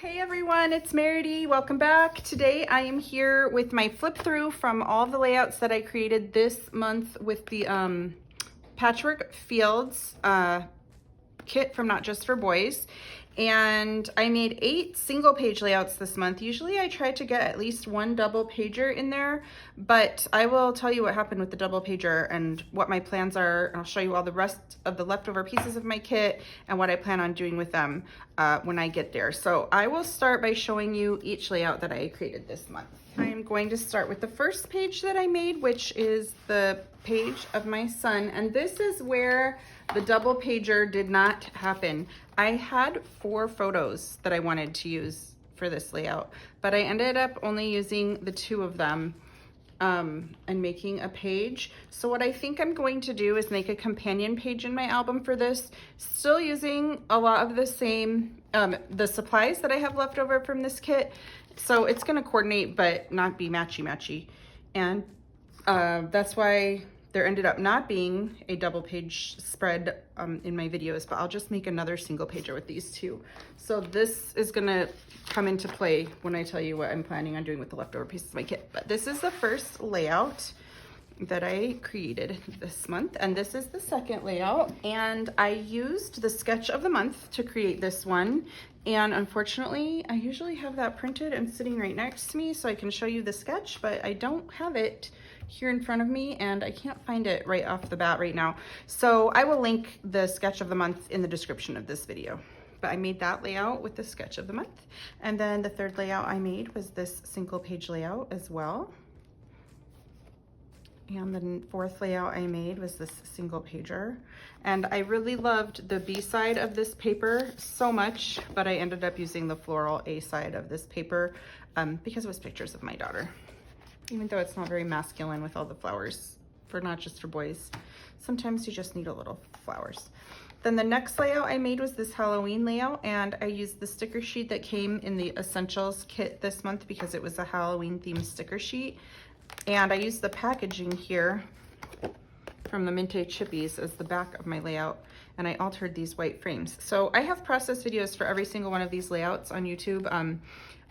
Hey everyone, it's Merity. Welcome back. Today I am here with my flip through from all of the layouts that I created this month with the Patchwork Fields kit from Not Just for Boys. And I made 8 single page layouts this month. Usually I try to get at least one double pager in there, but I will tell you what happened with the double pager and what my plans are. And I'll show you all the rest of the leftover pieces of my kit and what I plan on doing with them when I get there. So I will start by showing you each layout that I created this month. I am going to start with the first page that I made, which is the page of my son. And this is where the double pager did not happen. I had 4 photos that I wanted to use for this layout, but I ended up only using the 2 of them and making a page. So what I think I'm going to do is make a companion page in my album for this, still using a lot of the same, the supplies that I have left over from this kit. So it's gonna coordinate, but not be matchy-matchy. And that's why there ended up not being a double page spread in my videos, but I'll just make another single pager with these 2. So this is gonna come into play when I tell you what I'm planning on doing with the leftover pieces of my kit. But this is the first layout that I created this month, and this is the second layout. And I used the sketch of the month to create this one. And unfortunately, I usually have that printed and sitting right next to me so I can show you the sketch, but I don't have it here in front of me and I can't find it right off the bat right now. So I will link the sketch of the month in the description of this video. But I made that layout with the sketch of the month. And then the third layout I made was this single page layout as well. And the fourth layout I made was this single pager. And I really loved the B side of this paper so much, but I ended up using the floral A side of this paper because it was pictures of my daughter. Even though it's not very masculine with all the flowers for Not Just for Boys. Sometimes you just need a little flowers. Then the next layout I made was this Halloween layout, and I used the sticker sheet that came in the Essentials kit this month because it was a Halloween themed sticker sheet. And I used the packaging here from the Minte Chippies as the back of my layout, and I altered these white frames. So I have process videos for every single one of these layouts on YouTube.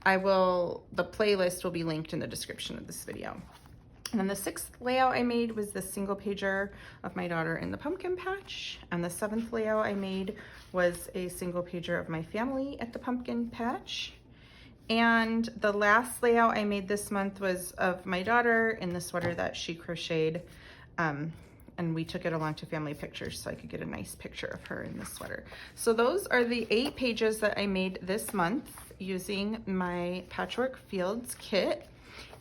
The playlist will be linked in the description of this video. And then the 6th layout I made was the single pager of my daughter in the pumpkin patch. And the 7th layout I made was a single pager of my family at the pumpkin patch. And the last layout I made this month was of my daughter in the sweater that she crocheted. And we took it along to family pictures so I could get a nice picture of her in the sweater. So those are the 8 pages that I made this month using my Patchwork Fields kit.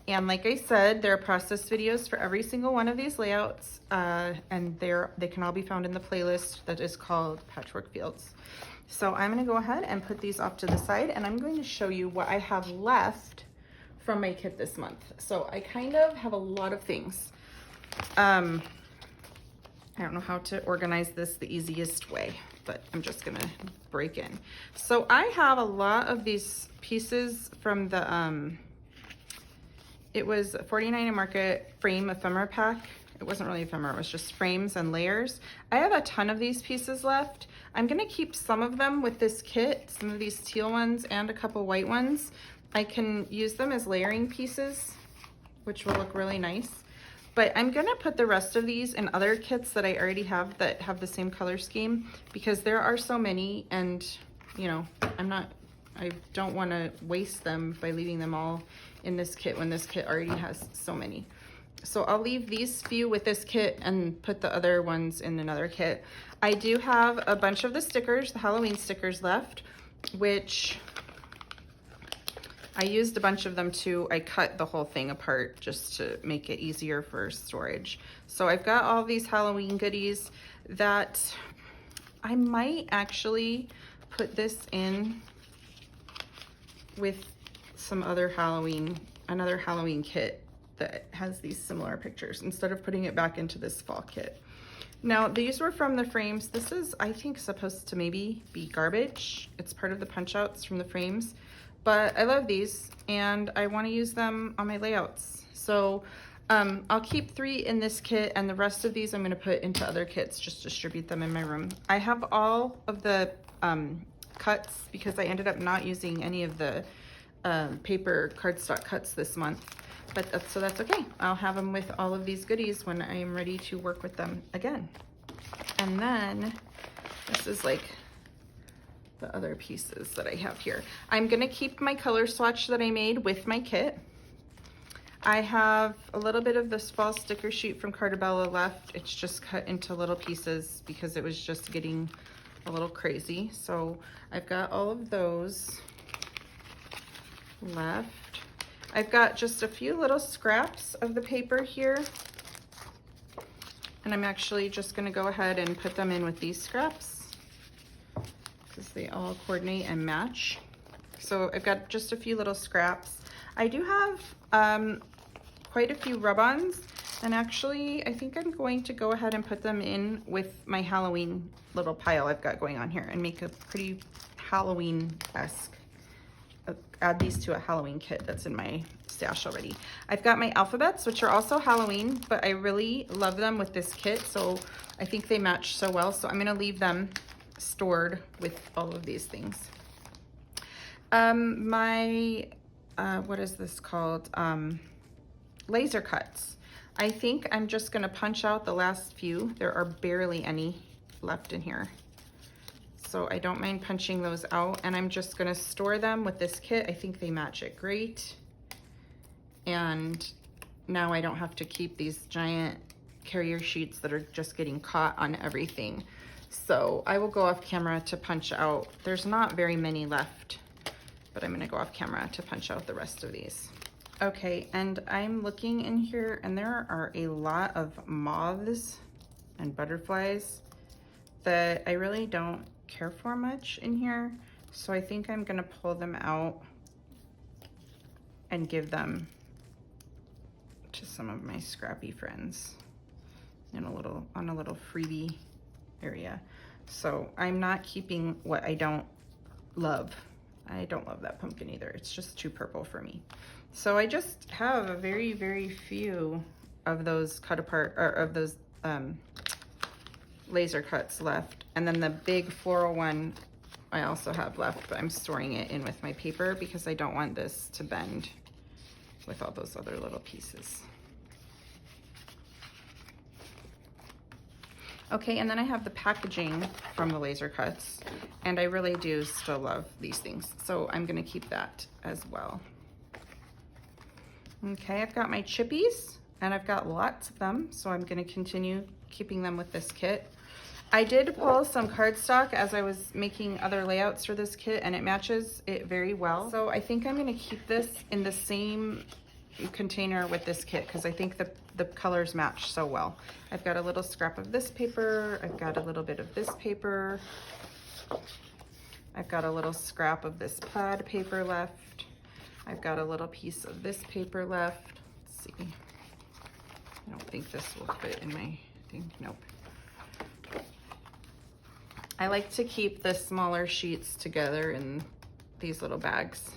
And like I said, there are process videos for every single one of these layouts, and they can all be found in the playlist that is called Patchwork Fields. So I'm gonna go ahead and put these off to the side, and I'm going to show you what I have left from my kit this month. So I kind of have a lot of things. I don't know how to organize this the easiest way, but I'm just gonna break in. So I have a lot of these pieces from the, it was 49 and Market frame ephemera pack. It wasn't really ephemera, it was just frames and layers. I have a ton of these pieces left. I'm gonna keep some of them with this kit, some of these teal ones and a couple white ones. I can use them as layering pieces, which will look really nice. But I'm gonna put the rest of these in other kits that I already have that have the same color scheme because there are so many, and you know, I don't wanna waste them by leaving them all in this kit when this kit already has so many. So I'll leave these few with this kit and put the other ones in another kit. I do have a bunch of the stickers, the Halloween stickers left, which I used a bunch of them too. I cut the whole thing apart just to make it easier for storage. So I've got all these Halloween goodies that I might actually put this in with some other another Halloween kit that has these similar pictures instead of putting it back into this fall kit. Now, these were from the frames. This is, I think, supposed to maybe be garbage. It's part of the punch outs from the frames. But I love these and I want to use them on my layouts. So I'll keep 3 in this kit, and the rest of these I'm going to put into other kits, just distribute them in my room. I have all of the cuts because I ended up not using any of the paper cardstock cuts this month. But so that's okay. I'll have them with all of these goodies when I am ready to work with them again. And then this is like the other pieces that I have here. I'm gonna keep my color swatch that I made with my kit. I have a little bit of this fall sticker sheet from Cartabella left. It's just cut into little pieces because it was just getting a little crazy. So I've got all of those left. I've got just a few little scraps of the paper here. And I'm actually just gonna go ahead and put them in with these scraps because they all coordinate and match. So I've got just a few little scraps. I do have quite a few rub-ons, and actually I think I'm going to go ahead and put them in with my Halloween little pile I've got going on here and make a pretty Halloween-esque. Add these to a Halloween kit that's in my stash already. I've got my alphabets, which are also Halloween, but I really love them with this kit, so I think they match so well. So I'm gonna leave them stored with all of these things. What is this called? Laser cuts. I think I'm just gonna punch out the last few. There are barely any left in here. So I don't mind punching those out, and I'm just gonna store them with this kit. I think they match it great. And now I don't have to keep these giant carrier sheets that are just getting caught on everything. So I will go off camera to punch out. There's not very many left, but I'm gonna go off camera to punch out the rest of these. Okay, and I'm looking in here and there are a lot of moths and butterflies that I really don't care for much in here. So I think I'm gonna pull them out and give them to some of my scrappy friends in on a little freebie area. So I'm not keeping what I don't love. I don't love that pumpkin either. It's just too purple for me. So I just have a very, very few of those cut apart, or of those laser cuts left. And then the big floral one I also have left, but I'm storing it in with my paper because I don't want this to bend with all those other little pieces. Okay, and then I have the packaging from the laser cuts, and I really do still love these things. So I'm gonna keep that as well. Okay, I've got my chippies, and I've got lots of them, so I'm gonna continue keeping them with this kit. I did pull some cardstock as I was making other layouts for this kit, and it matches it very well. So I think I'm gonna keep this in the same container with this kit because I think the colors match so well. I've got a little scrap of this paper, I've got a little bit of this paper, I've got a little scrap of this plaid paper left, I've got a little piece of this paper left. Let's see, I don't think this will fit in my thing. Nope. I like to keep the smaller sheets together in these little bags,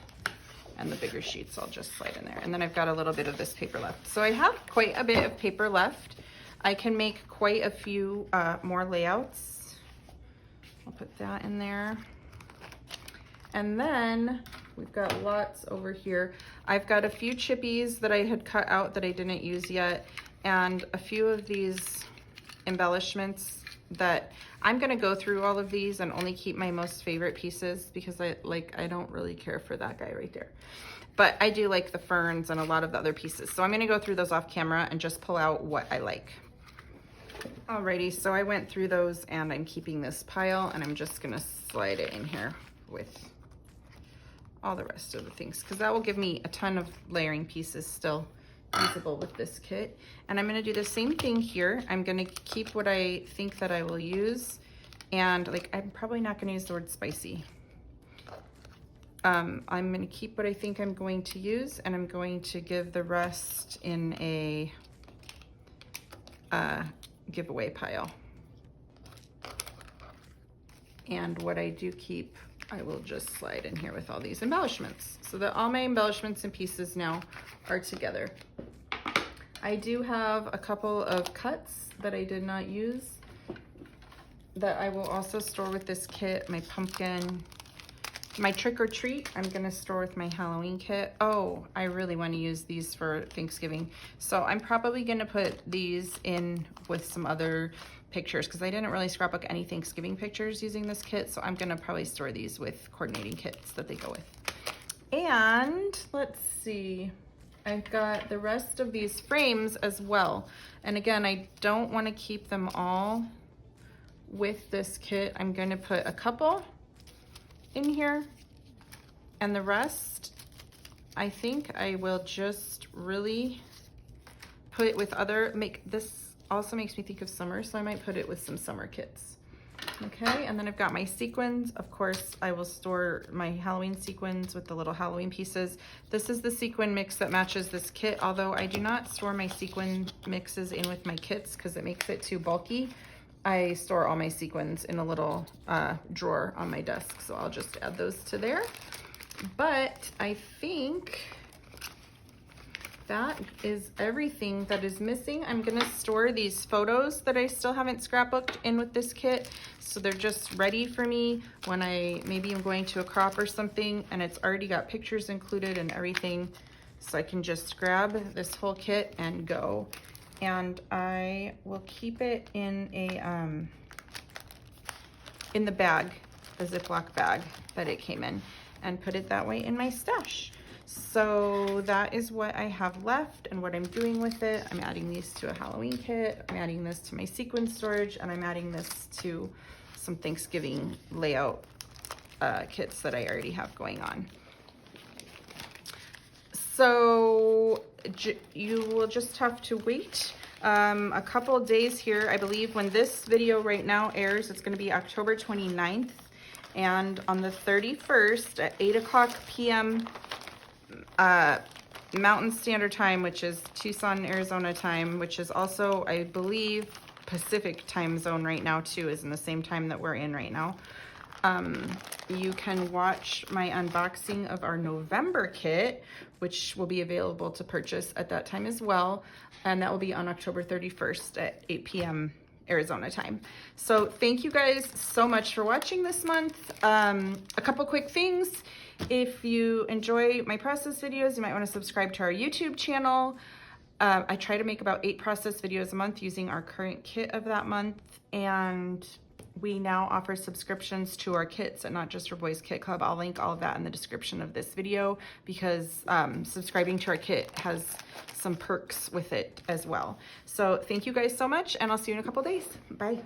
and the bigger sheets I'll just slide in there. And then I've got a little bit of this paper left. So I have quite a bit of paper left. I can make quite a few more layouts. I'll put that in there. And then we've got lots over here. I've got a few chippies that I had cut out that I didn't use yet, and a few of these embellishments that I'm gonna go through all of these and only keep my most favorite pieces because I don't really care for that guy right there. But I do like the ferns and a lot of the other pieces. So I'm gonna go through those off camera and just pull out what I like. Alrighty, so I went through those and I'm keeping this pile, and I'm just gonna slide it in here with all the rest of the things because that will give me a ton of layering pieces still usable with this kit. And I'm going to do the same thing here. I'm going to keep what I think that I will use, and I'm probably not going to use the word spicy. I'm going to keep what I think I'm going to use, and I'm going to give the rest in a giveaway pile. And what I do keep, I will just slide in here with all these embellishments so that all my embellishments and pieces now are together. I do have a couple of cuts that I did not use that I will also store with this kit. My pumpkin, My trick or treat, I'm gonna store with my Halloween kit. Oh, I really want to use these for Thanksgiving. So I'm probably gonna put these in with some other pictures because I didn't really scrapbook any Thanksgiving pictures using this kit. So I'm gonna probably store these with coordinating kits that they go with. And let's see, I've got the rest of these frames as well. And again, I don't want to keep them all with this kit. I'm gonna put a couple in here, and the rest I think I will just really put with other, this also makes me think of summer, so I might put it with some summer kits. Okay, and then I've got my sequins. Of course, I will store my Halloween sequins with the little Halloween pieces. This is the sequin mix that matches this kit, although I do not store my sequin mixes in with my kits because it makes it too bulky. I store all my sequins in a little drawer on my desk, so I'll just add those to there. But I think that is everything that is missing. I'm gonna store these photos that I still haven't scrapbooked in with this kit, so they're just ready for me when maybe I'm going to a crop or something and it's already got pictures included and everything, so I can just grab this whole kit and go. And I will keep it in the bag, the Ziploc bag that it came in, and put it that way in my stash. So that is what I have left and what I'm doing with it. I'm adding these to a Halloween kit, I'm adding this to my sequin storage, and I'm adding this to some Thanksgiving layout kits that I already have going on. So you will just have to wait a couple days here. I believe when this video right now airs, it's going to be October 29th. And on the 31st at 8 p.m. Mountain Standard Time, which is Tucson, Arizona time, which is also, I believe, Pacific time zone right now too, is in the same time that we're in right now. You can watch my unboxing of our November kit, which will be available to purchase at that time as well. And that will be on October 31st at 8 p.m. Arizona time. So thank you guys so much for watching this month. A couple quick things. If you enjoy my process videos, you might want to subscribe to our YouTube channel. I try to make about 8 process videos a month using our current kit of that month. And we now offer subscriptions to our kits at Not Just for Boys Kit Club. I'll link all of that in the description of this video because subscribing to our kit has some perks with it as well. So thank you guys so much, and I'll see you in a couple days. Bye.